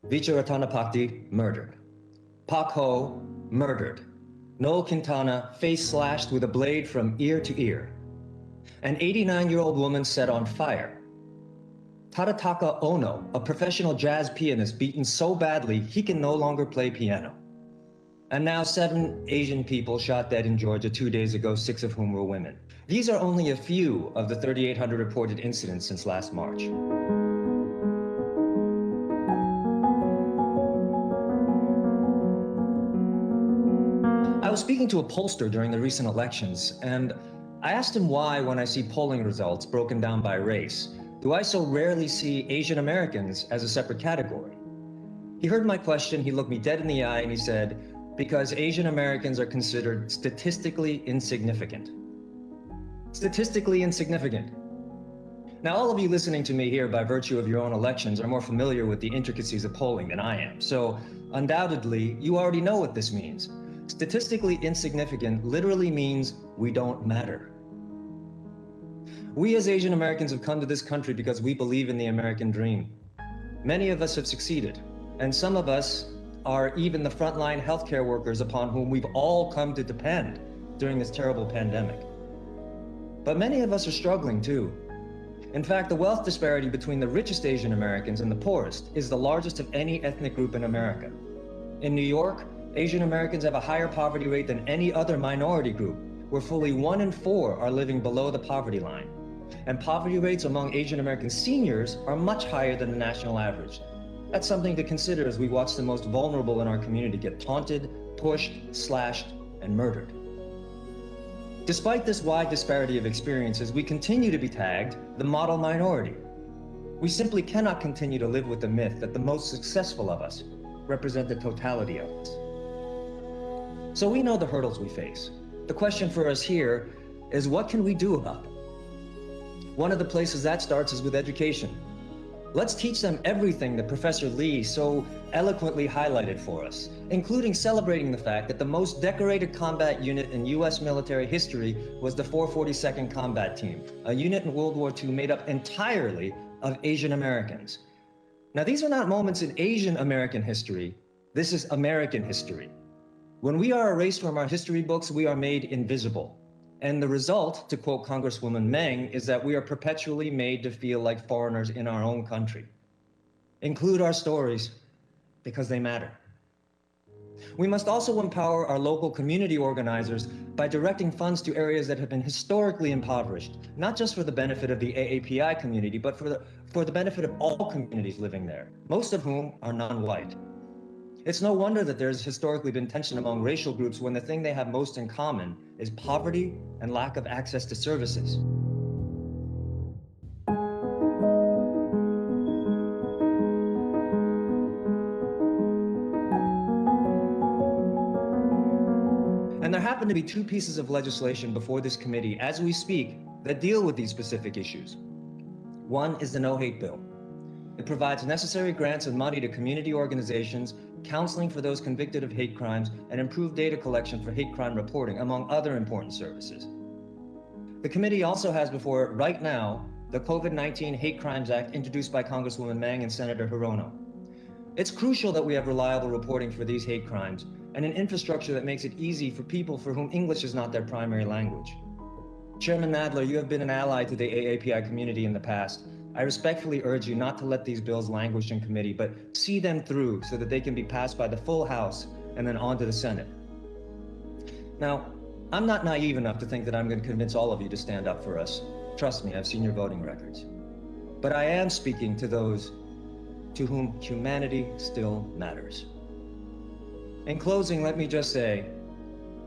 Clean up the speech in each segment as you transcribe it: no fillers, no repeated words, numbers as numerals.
Vicharatnapakdi, murdered. Pak Ho, murdered. Noel Quintana, face slashed with a blade from ear to ear. An 89-year-old woman set on fire. Tadataka Ono, a professional jazz pianist, beaten so badly he can no longer play piano. And now 7 Asian people shot dead in Georgia 2 days ago, 6 of whom were women. These are only a few of the 3,800 reported incidents since last March. I was speaking to a pollster during the recent elections, and I asked him why, when I see polling results broken down by race, do I so rarely see Asian Americans as a separate category? He heard my question, he looked me dead in the eye, and he said, because Asian Americans are considered statistically insignificant. Statistically insignificant. Now, all of you listening to me here by virtue of your own elections are more familiar with the intricacies of polling than I am, so undoubtedly, you already know what this means. Statistically insignificant literally means we don't matter. We as Asian Americans have come to this country because we believe in the American dream. Many of us have succeeded, and some of us are even the frontline healthcare workers upon whom we've all come to depend during this terrible pandemic. But many of us are struggling too. In fact, the wealth disparity between the richest Asian Americans and the poorest is the largest of any ethnic group in America. In New York, Asian Americans have a higher poverty rate than any other minority group, where fully 1 in 4 are living below the poverty line. And poverty rates among Asian American seniors are much higher than the national average. That's something to consider as we watch the most vulnerable in our community get taunted, pushed, slashed, and murdered. Despite this wide disparity of experiences, we continue to be tagged the model minority. We simply cannot continue to live with the myth that the most successful of us represent the totality of us. So we know the hurdles we face. The question for us here is, what can we do about them? One of the places that starts is with education. Let's teach them everything that Professor Lee so eloquently highlighted for us, including celebrating the fact that the most decorated combat unit in US military history was the 442nd Combat Team, a unit in World War II made up entirely of Asian Americans. Now, these are not moments in Asian American history. This is American history. When we are erased from our history books, we are made invisible. And the result, to quote Congresswoman Meng, is that we are perpetually made to feel like foreigners in our own country. Include our stories, because they matter. We must also empower our local community organizers by directing funds to areas that have been historically impoverished, not just for the benefit of the AAPI community, but for the benefit of all communities living there, most of whom are non-white. It's no wonder that there's historically been tension among racial groups when the thing they have most in common is poverty and lack of access to services. And there happen to be 2 pieces of legislation before this committee as we speak that deal with these specific issues. One is the No Hate Bill. It provides necessary grants and money to community organizations, counseling for those convicted of hate crimes, and improved data collection for hate crime reporting, among other important services. The committee also has before it right now the COVID-19 Hate Crimes Act introduced by Congresswoman Meng and Senator Hirono. It's crucial that we have reliable reporting for these hate crimes and an infrastructure that makes it easy for people for whom English is not their primary language. Chairman Nadler, you have been an ally to the AAPI community in the past. I respectfully urge you not to let these bills languish in committee, but see them through so that they can be passed by the full House and then on to the Senate. Now, I'm not naive enough to think that I'm going to convince all of you to stand up for us. Trust me, I've seen your voting records. But I am speaking to those to whom humanity still matters. In closing, let me just say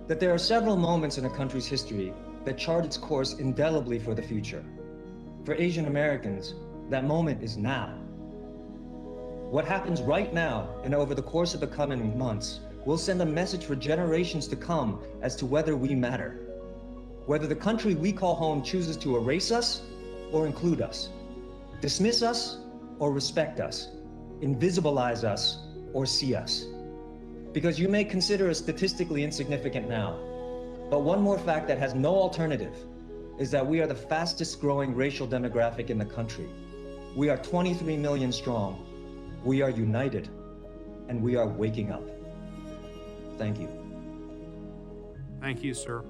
that there are several moments in a country's history that chart its course indelibly for the future. For Asian Americans, that moment is now. What happens right now and over the course of the coming months will send a message for generations to come as to whether we matter. Whether the country we call home chooses to erase us or include us, dismiss us or respect us, invisibilize us or see us. Because you may consider us statistically insignificant now, but one more fact that has no alternative is that we are the fastest growing racial demographic in the country. We are 23 million strong. We are united. and we are waking up. Thank you. Thank you, sir.